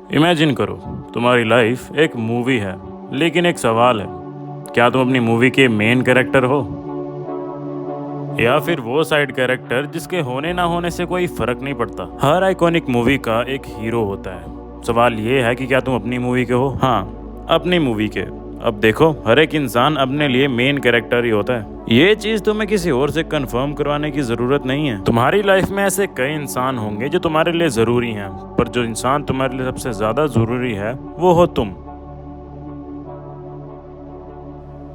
Imagine करो तुम्हारी life एक मूवी है, लेकिन एक सवाल है, क्या तुम अपनी मूवी के मेन कैरेक्टर हो या फिर वो साइड कैरेक्टर जिसके होने ना होने से कोई फर्क नहीं पड़ता। हर आइकॉनिक मूवी का एक हीरो होता है। सवाल ये है कि क्या तुम अपनी मूवी के हो? हाँ, अपनी मूवी के। अब देखो, हर एक इंसान अपने लिए मेन कैरेक्टर ही होता है। ये चीज तुम्हें किसी और से कंफर्म करवाने की जरूरत नहीं है। तुम्हारी लाइफ में ऐसे कई इंसान होंगे जो तुम्हारे लिए जरूरी हैं, पर जो इंसान तुम्हारे लिए सबसे ज्यादा जरूरी है वो हो तुम।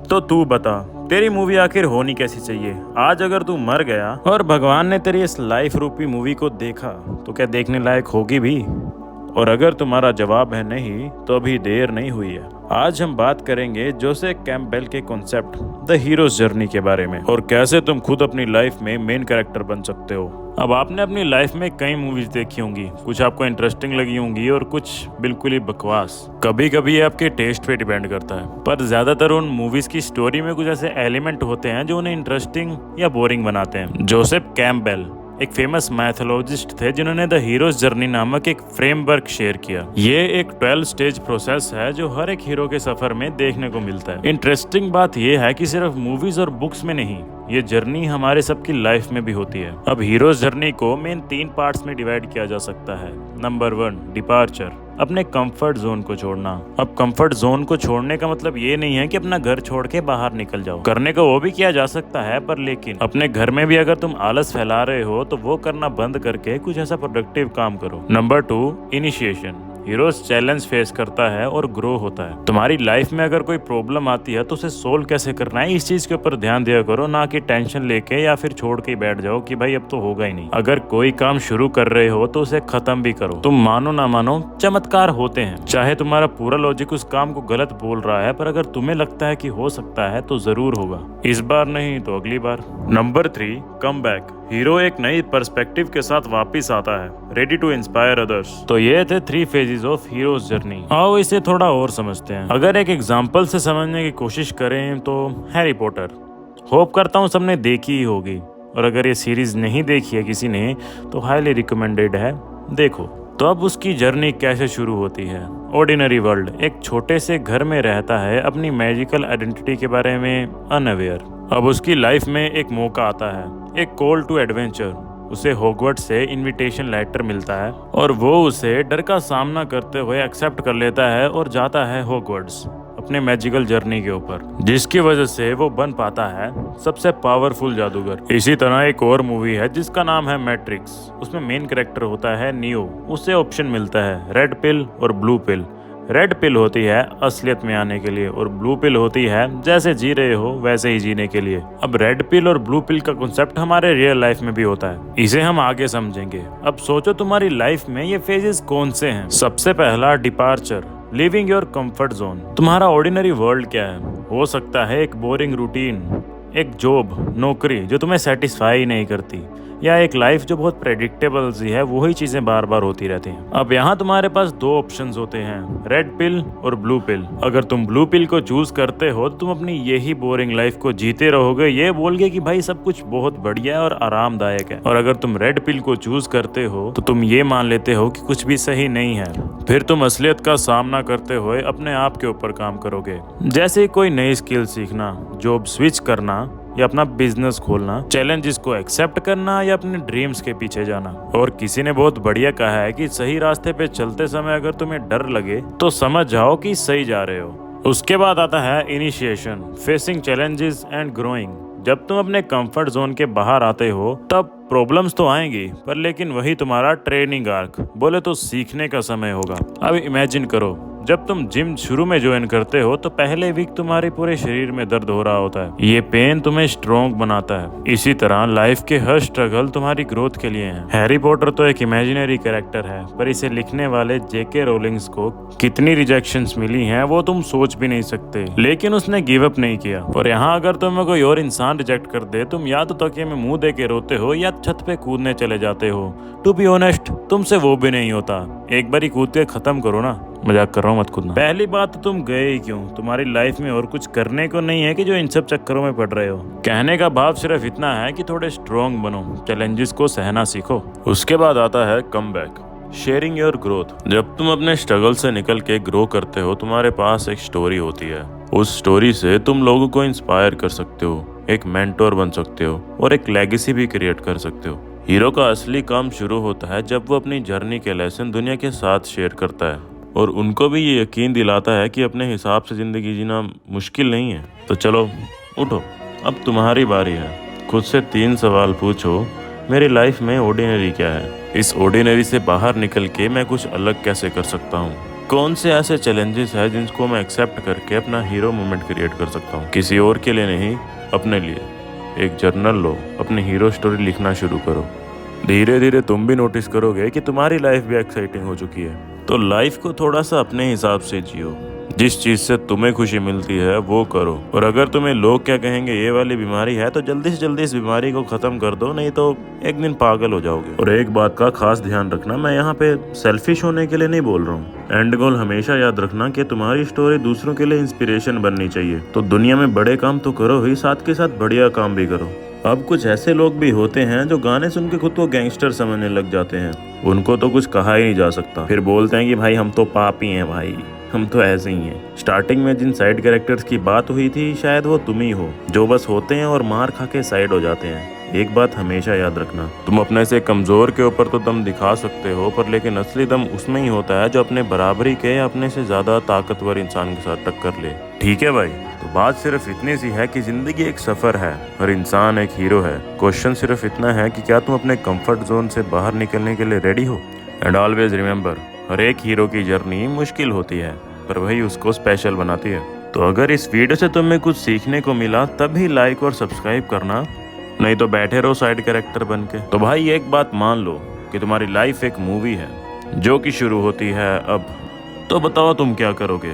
तो तू बता, तेरी मूवी आखिर होनी कैसी चाहिए? आज अगर तू मर गया और भगवान ने तेरी इस लाइफ रूपी मूवी को देखा, तो क्या देखने लायक होगी भी? और अगर तुम्हारा जवाब है नहीं, तो अभी देर नहीं हुई है। आज हम बात करेंगे जोसेफ कैम्पबेल के कॉन्सेप्ट द हीरोज जर्नी के बारे में, और कैसे तुम खुद अपनी लाइफ में मेन कैरेक्टर बन सकते हो। अब आपने अपनी लाइफ में कई मूवीज देखी होंगी, कुछ आपको इंटरेस्टिंग लगी होंगी और कुछ बिल्कुल ही बकवास। कभी कभी ये आपके टेस्ट पे डिपेंड करता है, पर ज्यादातर उन मूवीज की स्टोरी में कुछ ऐसे एलिमेंट होते हैं जो उन्हें इंटरेस्टिंग या बोरिंग बनाते हैं। जोसेफ कैम्पबेल एक फेमस मैथोलॉजिस्ट थे जिन्होंने द हीरोज जर्नी नामक एक फ्रेमवर्क शेयर किया। ये एक 12 स्टेज प्रोसेस है जो हर एक हीरो के सफर में देखने को मिलता है। इंटरेस्टिंग बात यह है कि सिर्फ मूवीज और बुक्स में नहीं, ये जर्नी हमारे सबकी लाइफ में भी होती है। अब हीरोज जर्नी को मेन 3 पार्ट्स में डिवाइड किया जा सकता है। नंबर 1, डिपार्चर, अपने कंफर्ट जोन को छोड़ना। अब कंफर्ट जोन को छोड़ने का मतलब ये नहीं है कि अपना घर छोड़ के बाहर निकल जाओ। करने को वो भी किया जा सकता है, पर लेकिन अपने घर में भी अगर तुम आलस फैला रहे हो तो वो करना बंद करके कुछ ऐसा प्रोडक्टिव काम करो। Number 2, initiation. Heroes challenge face करता है और ग्रो होता है। तुम्हारी लाइफ में अगर कोई प्रॉब्लम आती है तो उसे सोल्व कैसे करना है, इस चीज के ऊपर ध्यान दिया करो, ना कि टेंशन लेके या फिर छोड़ के बैठ जाओ कि भाई अब तो होगा ही नहीं। अगर कोई काम शुरू कर रहे हो तो उसे खत्म भी करो। तुम मानो ना मानो, चमत्कार होते हैं। चाहे तुम्हारा पूरा लॉजिक उस काम को गलत बोल रहा है, पर अगर तुम्हें लगता है कि हो सकता है तो जरूर होगा। इस बार नहीं तो अगली बार। Number 3, come back. हीरो एक नई पर्सपेक्टिव के साथ वापिस आता है, रेडी टू इंस्पायर अदर्स। तो ये थे 3 फेजेस ऑफ हीरोज जर्नी। आओ इसे थोड़ा और समझते हैं। अगर एक एग्जांपल से समझने की कोशिश करें तो हैरी पॉटर, होप करता हूँ सबने देखी ही होगी, और अगर ये सीरीज नहीं देखी है किसी ने तो हाईली रिकमेंडेड है, देखो। तो अब उसकी जर्नी कैसे शुरू होती है? ऑर्डिनरी वर्ल्ड, एक छोटे से घर में रहता है, अपनी मैजिकल आइडेंटिटी के बारे में अनअवेयर। अब उसकी लाइफ में एक मौका आता है, एक कॉल टू एडवेंचर। उसे हॉगवर्ट्स से इनविटेशन लेटर मिलता है और वो उसे डर का सामना करते हुए एक्सेप्ट कर लेता है और जाता है हॉगवर्ट्स अपने मैजिकल जर्नी के ऊपर, जिसकी वजह से वो बन पाता है सबसे पावरफुल जादूगर। इसी तरह एक और मूवी है जिसका नाम है मैट्रिक्स। उसमें मेन कैरेक्टर होता है नियो। उसे ऑप्शन मिलता है रेड पिल और ब्लू पिल। रेड पिल होती है असलियत में आने के लिए, और ब्लू पिल होती है जैसे जी रहे हो वैसे ही जीने के लिए। अब रेड पिल और ब्लू पिल का कॉन्सेप्ट हमारे रियल लाइफ में भी होता है, इसे हम आगे समझेंगे। अब सोचो तुम्हारी लाइफ में ये फेजेस कौन से हैं? सबसे पहला, departure, living your comfort zone. तुम्हारा ऑर्डिनरी वर्ल्ड क्या है? हो सकता है एक बोरिंग रूटीन, एक जॉब, नौकरी जो तुम्हें सेटिस्फाई नहीं करती, या एक लाइफ जो बहुत प्रेडिक्टेबल सी है, वही चीजें बार बार होती रहती हैं। अब यहाँ तुम्हारे पास 2 ऑप्शंस होते हैं, रेड पिल और ब्लू पिल। अगर तुम ब्लू पिल को चूज करते हो तो तुम अपनी यही बोरिंग लाइफ को जीते रहोगे, ये बोल के कि भाई सब कुछ बहुत बढ़िया है और आरामदायक है। और अगर तुम रेड पिल को चूज करते हो तो तुम ये मान लेते हो कि कुछ भी सही नहीं है। फिर तुम असलियत का सामना करते हुए अपने आप के ऊपर काम करोगे, जैसे कोई नई स्किल सीखना, जॉब स्विच करना, या अपना बिजनेस खोलना, चैलेंजेस को एक्सेप्ट करना, या अपने ड्रीम्स के पीछे जाना। और किसी ने बहुत बढ़िया कहा है कि सही रास्ते पे चलते समय अगर तुम्हें डर लगे तो समझ जाओ कि सही जा रहे हो। उसके बाद आता है initiation, facing challenges and growing. जब तुम अपने कंफर्ट जोन के बाहर आते हो तब प्रॉब्लम्स तो आएंगी, पर लेकिन वही तुम्हारा ट्रेनिंग आर्क, बोले तो सीखने का समय होगा। अब इमेजिन करो, जब तुम जिम शुरू में ज्वाइन करते हो तो पहले वीक तुम्हारे पूरे शरीर में दर्द हो रहा होता है। ये पेन तुम्हें स्ट्रॉन्ग बनाता है। इसी तरह लाइफ के हर स्ट्रगल तुम्हारी ग्रोथ के लिए है। हैरी पॉटर तो एक इमेजिनरी कैरेक्टर है, पर इसे लिखने वाले जेके रोलिंग्स को कितनी रिजेक्शंस मिली हैं वो तुम सोच भी नहीं सकते, लेकिन उसने गिव अप नहीं किया। और यहाँ अगर तुम्हें कोई और इंसान रिजेक्ट कर दे, तुम या तो तकिए में मुंह दे के रोते हो या छत पे कूदने चले जाते हो। टू बी ऑनेस्ट, तुमसे वो भी नहीं होता। एक बार ही कूद के खत्म करो ना। मजाक कर रहा हूँ, मत कूदना। पहली बात तो तुम गए ही क्यों? तुम्हारी लाइफ में और कुछ करने को नहीं है कि जो इन सब चक्करों में पड़ रहे हो। कहने का भाव सिर्फ इतना है कि थोड़े स्ट्रॉन्ग बनो, चैलेंजेस को सहना सीखो। उसके बाद आता है come back. Sharing your growth. जब तुम अपने स्ट्रगल से निकल के ग्रो करते हो, तुम्हारे पास एक स्टोरी होती है। उस स्टोरी से तुम लोगों को इंस्पायर कर सकते हो, एक मेंटोर बन सकते हो और एक लेगेसी भी क्रिएट कर सकते हो। हीरो का असली काम शुरू होता है जब वो अपनी जर्नी के लेसन दुनिया के साथ शेयर करता है और उनको भी ये यकीन दिलाता है कि अपने हिसाब से ज़िंदगी जीना मुश्किल नहीं है। तो चलो उठो, अब तुम्हारी बारी है। खुद से 3 सवाल पूछो, मेरी लाइफ में ऑर्डिनरी क्या है? इस ऑर्डिनरी से बाहर निकल के मैं कुछ अलग कैसे कर सकता हूँ? कौन से ऐसे चैलेंजेस हैं जिनको मैं एक्सेप्ट करके अपना हीरो मोमेंट क्रिएट कर सकता हूँ? किसी और के लिए नहीं, अपने लिए। एक जर्नल लो, अपनी हीरो स्टोरी लिखना शुरू करो। धीरे धीरे तुम भी नोटिस करोगे कि तुम्हारी लाइफ भी एक्साइटिंग हो चुकी है। तो लाइफ को थोड़ा सा अपने हिसाब से जियो। जिस चीज़ से तुम्हें खुशी मिलती है वो करो। और अगर तुम्हें लोग क्या कहेंगे ये वाली बीमारी है तो जल्दी से जल्दी इस बीमारी को ख़त्म कर दो, नहीं तो एक दिन पागल हो जाओगे। और एक बात का खास ध्यान रखना, मैं यहाँ पे सेल्फिश होने के लिए नहीं बोल रहा हूँ। एंड गोल हमेशा याद रखना कि तुम्हारी स्टोरी दूसरों के लिए इंस्पिरेशन बननी चाहिए। तो दुनिया में बड़े काम तो करो ही, साथ के साथ बढ़िया काम भी करो। अब कुछ ऐसे लोग भी होते हैं जो गाने सुन के खुद को गैंगस्टर समझने लग जाते हैं। उनको तो कुछ कहा ही नहीं जा सकता। फिर बोलते हैं कि भाई हम तो पापी हैं, भाई हम तो ऐसे ही हैं। स्टार्टिंग में जिन साइड कैरेक्टर्स की बात हुई थी, शायद वो तुम ही हो, जो बस होते हैं और मार खा के साइड हो जाते हैं। एक बात हमेशा याद रखना, तुम अपने से कमजोर के ऊपर तो दम दिखा सकते हो, पर लेकिन असली दम उसमें ही होता है जो अपने बराबरी के या अपने से ज्यादा ताकतवर इंसान के साथ टक्कर ले। ठीक है भाई, तो बात सिर्फ इतनी सी है कि जिंदगी एक सफर है, हर इंसान एक हीरो है। क्वेश्चन सिर्फ इतना है कि क्या तुम अपने कंफर्ट जोन से बाहर निकलने के लिए रेडी हो? एंड ऑलवेज रिमेंबर, हर एक हीरो की जर्नी मुश्किल होती है, पर वही उसको स्पेशल बनाती है। तो अगर इस वीडियो से तुम्हें कुछ सीखने को मिला तभी लाइक और सब्सक्राइब करना, नहीं तो बैठे रहो साइड कैरेक्टर बन के। तो भाई एक बात मान लो कि तुम्हारी लाइफ एक मूवी है जो कि शुरू होती है अब। तो बताओ तुम क्या करोगे?